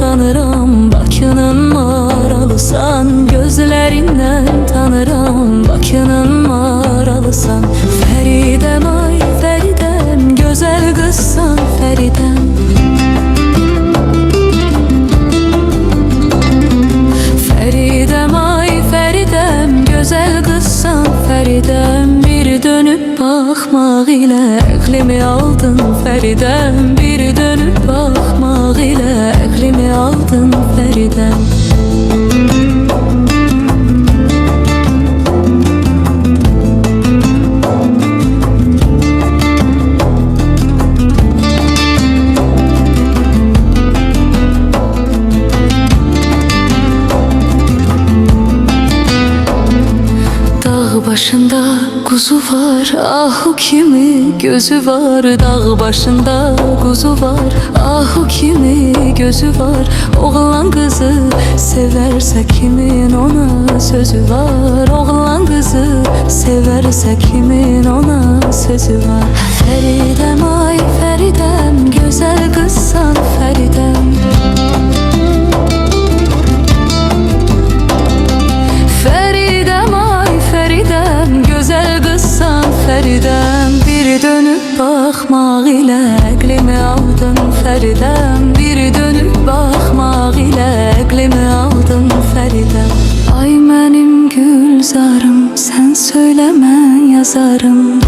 tanırım, Bakının maralısan. Gözlerinden tanırım, Bakının maralısan. Feridem ay Feridem, güzel kızsan Feridem. Feridem ay Feridem, güzel kızsan Feridem. Bir dönüp bakmaq ile əqlimi aldın Feridem. Bir dönüp bakmaq ile əqlimi aldın Feridem. Dağ başında kuzu var, ah o kimi gözü var. Dağ başında kuzu var, ah o kimi gözü var. Oğlan kızı severse kimin ona sözü var. Oğlan kızı severse kimin ona sözü var. Feridem ay Feridem, güzel kızsan Feridem. Feridem ay Feridem, güzel kızsan Feridem. Bir dönüp bakmaq ilə əqlimi aldın Feridem. Bir dönüp bakmaq ilə əqlimi aldın Feridem. Ay mənim gülzarım, sen söyle mən yazarım.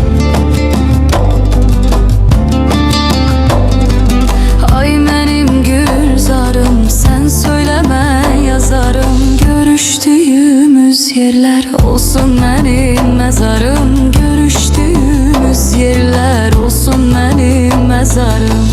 Ay mənim gülzarım, sen söyle mən yazarım. Görüştüğümüz yerler olsun benim mezarım. Görüştüğümüz yerler olsun benim mezarım.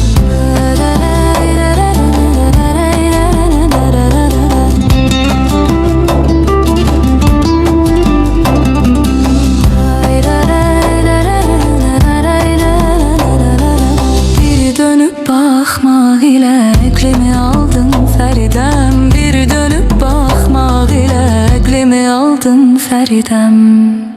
Bir dönüp bakmaq ilə əqlimi aldın Feridem. Bir dönüp bakmaq ilə əqlimi aldın Feridem.